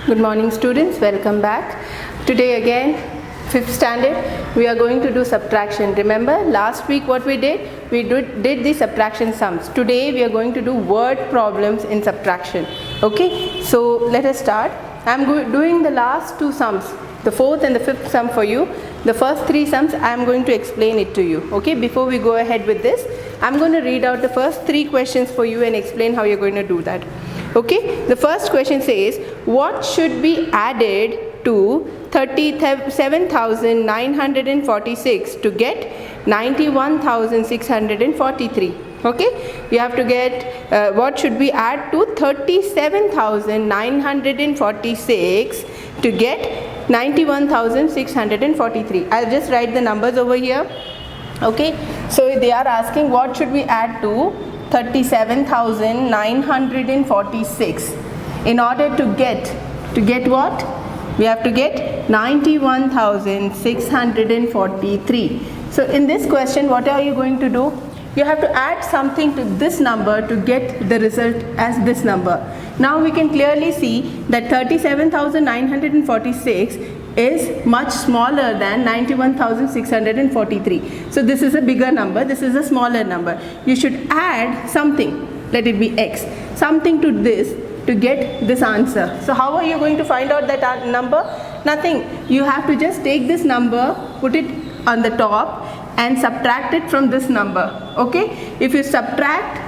Good morning students, welcome back. Today again, 5th standard, we are going to do subtraction. Remember last week what we did? We did the subtraction sums. Today we are going to do word problems in subtraction. Okay, so let us start. I am doing the last two sums, the 4th and the 5th sum for you. The first 3 sums I am going to explain it to you. Okay, before we go ahead with this, I am going to read out the first 3 questions for you and explain how you are going to do that. Okay, the first question says, what should be added to 37,946 to get 91,643? Okay, you have to get what should we add to 37,946 to get 91,643. I'll just write the numbers over here. Okay, so they are asking what should we add to 37,946 in order to get what? We have to get 91,643. So in this question, what are you going to do? You have to add something to this number to get the result as this number. Now we can clearly see that 37,946 is much smaller than 91,643. So this is a bigger number, this is a smaller number. You should add something, let it be x, something to this to get this answer. So how are you going to find out that number? Nothing. You have to just take this number, put it on the top and subtract it from this number. Okay? If you subtract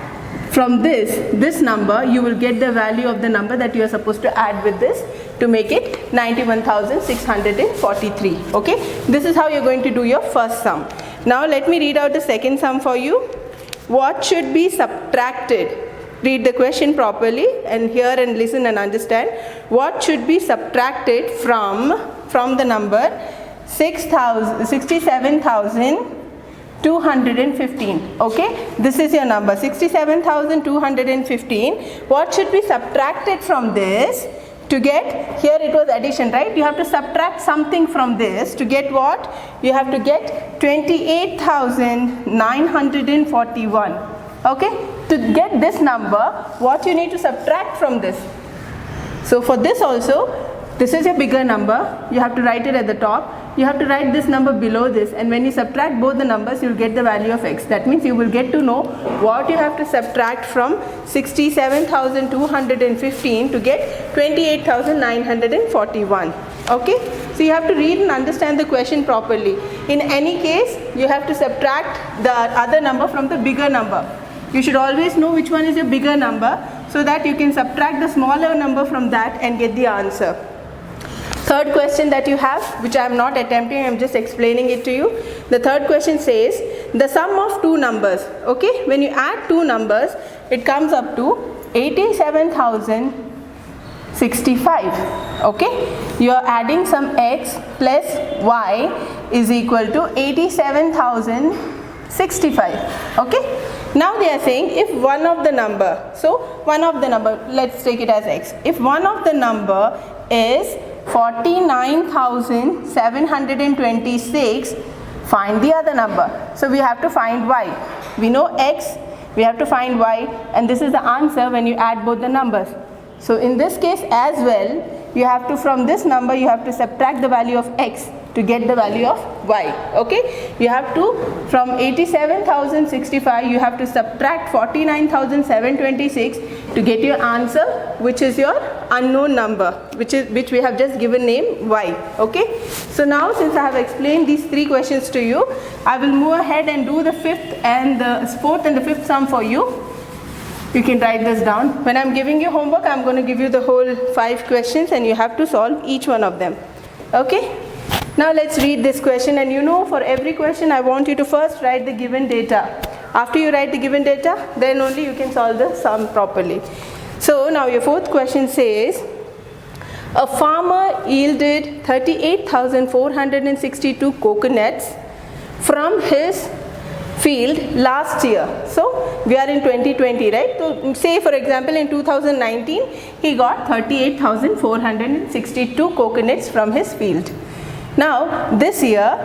from this number, you will get the value of the number that you are supposed to add with this to make it 91,643. Okay, this is how you're going to do your first sum. Now let me read out the second sum for you. What should be subtracted? Read the question properly and hear and listen and understand. What should be subtracted from the number 67,215. Okay, this is your number 67,215. What should be subtracted from this to get, here it was addition, right? You have to subtract something from this to get what? You have to get 28,941. Okay, to get this number, what you need to subtract from this? So for this also, this is your bigger number, you have to write it at the top. You have to write this number below this, and when you subtract both the numbers, you will get the value of x. That means you will get to know what you have to subtract from 67,215 to get 28,941. Okay, so you have to read and understand the question properly. In any case, you have to subtract the other number from the bigger number. You should always know which one is your bigger number so that you can subtract the smaller number from that and get the answer. Third question that you have, which I am not attempting, I am just explaining it to you. The third question says the sum of two numbers. Okay, when you add two numbers, it comes up to 87,065. Okay, you are adding some x plus y is equal to 87,065. Okay, now they are saying if one of the number, let's take it as x. If one of the number is 49,726, find the other number. So we have to find y. We know x, we have to find y, and this is the answer when you add both the numbers. So in this case as well, you have to, from this number, you have to subtract the value of x to get the value of y. Okay, you have to, from 87,065, you have to subtract 49,726 to get your answer, which is your unknown number, which we have just given name y. Okay, so now since I have explained these 3 questions to you, I will move ahead and do the 5th and the 4th and the 5th sum for you. You can write this down. When I am giving you homework, I am going to give you the whole 5 questions and you have to solve each one of them. Okay, now let's read this question, and you know, for every question I want you to first write the given data. After you write the given data, then only you can solve the sum properly. So now your 4th question says, a farmer yielded 38,462 coconuts from his field last year. So we are in 2020, right? So say for example in 2019 he got 38,462 coconuts from his field. Now this year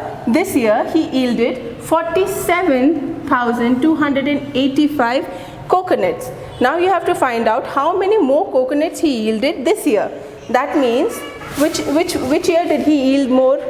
he yielded 47,285 coconuts. Now you have to find out how many more coconuts he yielded this year. That means which year did he yield more?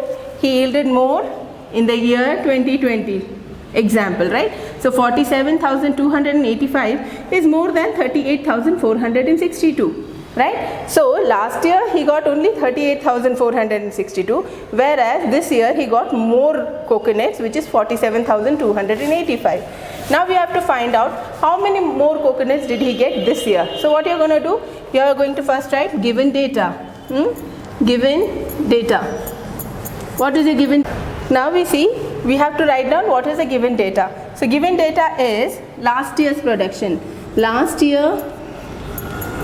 He yielded more in the year 2020. Example, right? So 47,285 is more than 38,462. Right? So last year he got only 38,462, whereas this year he got more coconuts, which is 47,285. Now we have to find out how many more coconuts did he get this year. So what you are going to do? You are going to first write given data. Given data. What is the given? Now we see we have to write down what is the given data. So given data is last year's production. Last year,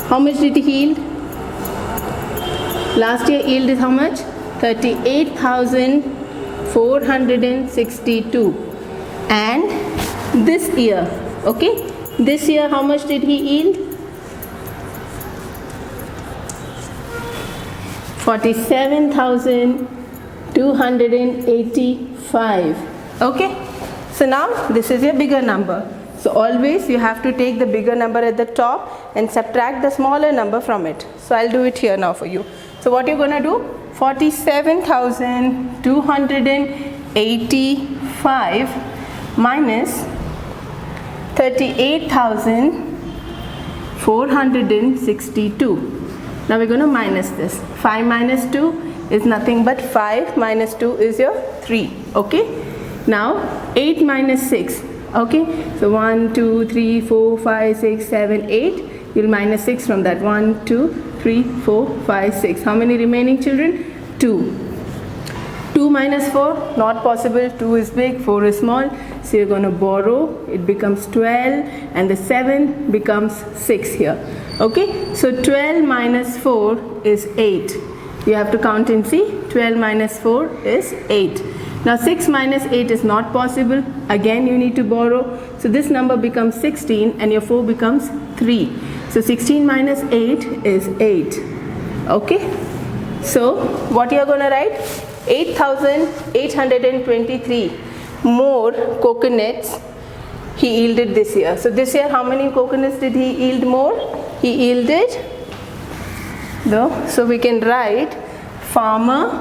how much did he yield? Last year yield is how much? 38,462. And this year, okay? This year how much did he yield? 47,285. Okay? So now this is your bigger number. So always you have to take the bigger number at the top and subtract the smaller number from it. So I'll do it here now for you. So what you're going to do? 47,285 minus 38,462. Now we're going to minus this. 5 minus 2 is nothing but 5 minus 2 is your 3. Okay? Now 8 minus 6. Okay, so 1, 2, 3, 4, 5, 6, 7, 8. You'll minus 6 from that. 1, 2, 3, 4, 5, 6. How many remaining children? 2. 2 minus 4, not possible. 2 is big, 4 is small. So you're going to borrow. It becomes 12 and the 7 becomes 6 here. Okay, so 12 minus 4 is 8. You have to count and see. 12 minus 4 is 8. Now 6 minus 8 is not possible. Again you need to borrow. So this number becomes 16 and your 4 becomes 3. So 16 minus 8 is 8. Okay. So what you are going to write? 8,823 more coconuts he yielded this year. So this year how many coconuts did he yield more? He yielded, so we can write farmer.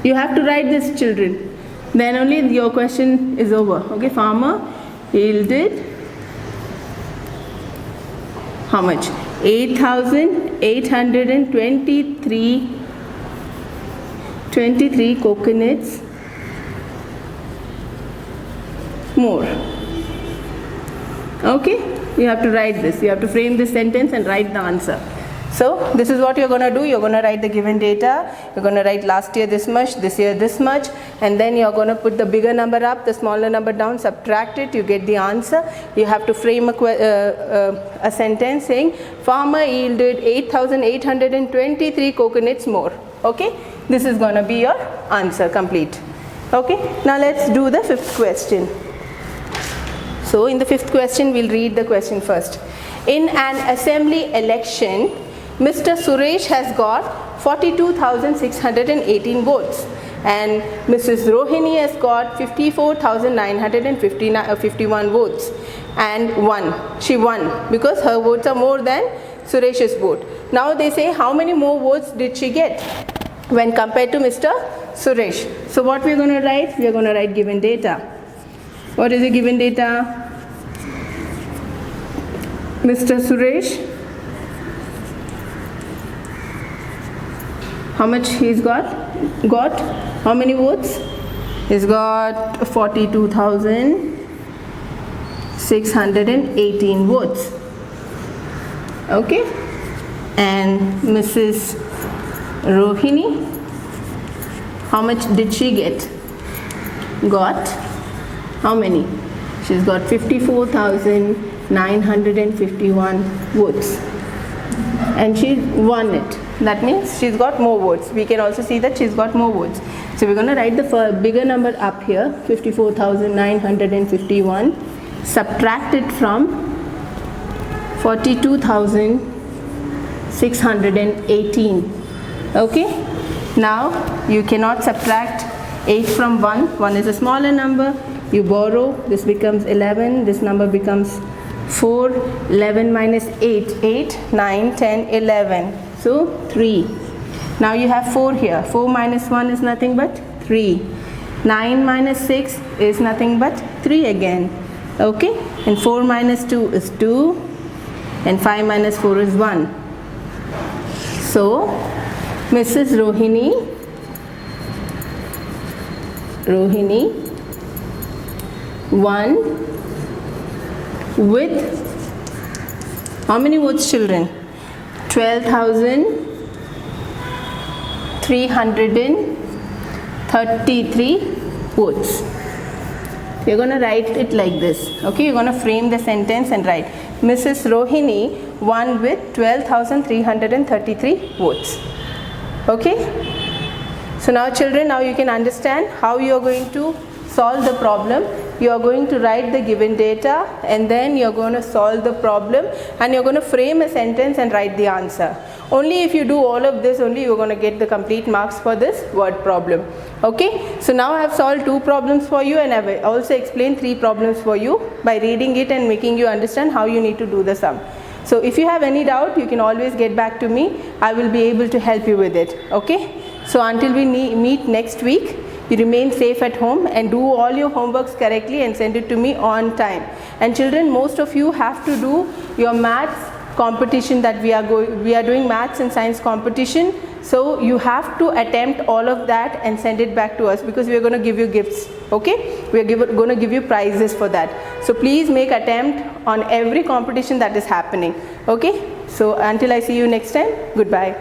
You have to write this, children. Then only your question is over. Okay, farmer yielded how much? 8,823 coconuts more. Okay, you have to write this. You have to frame this sentence and write the answer. So this is what you're going to do. You're going to write the given data. You're going to write last year this much, this year this much, and then you're going to put the bigger number up, the smaller number down, subtract it, you get the answer. You have to frame a sentence saying farmer yielded 8,823 coconuts more. Okay, this is going to be your answer complete. Okay, now let's do the fifth question. So in the fifth question, we'll read the question first. In an assembly election, Mr. Suresh has got 42,618 votes and Mrs. Rohini has got 54,951 votes and won. She won because her votes are more than Suresh's vote. Now they say how many more votes did she get when compared to Mr. Suresh. So what we are going to write? We are going to write given data. What is the given data? Mr. Suresh, how much he's got? How many votes? He's got 42,618 votes. Okay, and Mrs. Rohini, how much did she get? Got how many? She's got 54,951 votes and she won it. That means she's got more votes. We can also see that she's got more votes. So we're going to write the bigger number up here, 54,951, subtract it from 42,618. Okay, now you cannot subtract 8 from 1. 1 is a smaller number. You borrow, this becomes 11, this number becomes 4, 11 minus 8, 8, 9, 10, 11. So 3. Now you have 4 here. 4 minus 1 is nothing but 3. 9 minus 6 is nothing but 3 again. Okay, and 4 minus 2 is 2, and 5 minus 4 is 1. So Mrs. Rohini won with how many votes, children? 12,333 votes. You're going to write it like this. Okay, you're going to frame the sentence and write Mrs. Rohini won with 12,333 votes. Okay, so now children, now you can understand how you are going to solve the problem. You are going to write the given data, and then you are going to solve the problem, and you are going to frame a sentence and write the answer. Only if you do all of this, only you are going to get the complete marks for this word problem. Okay, so now I have solved 2 problems for you, and I have also explained 3 problems for you by reading it and making you understand how you need to do the sum. So if you have any doubt, you can always get back to me. I will be able to help you with it. Okay, so until we meet next week, you remain safe at home and do all your homeworks correctly and send it to me on time. And children, most of you have to do your maths competition that we are doing maths and science competition. So you have to attempt all of that and send it back to us, because we are going to give you gifts. Okay, we are going to give you prizes for that. So please make attempt on every competition that is happening. Okay, so until I see you next time, goodbye.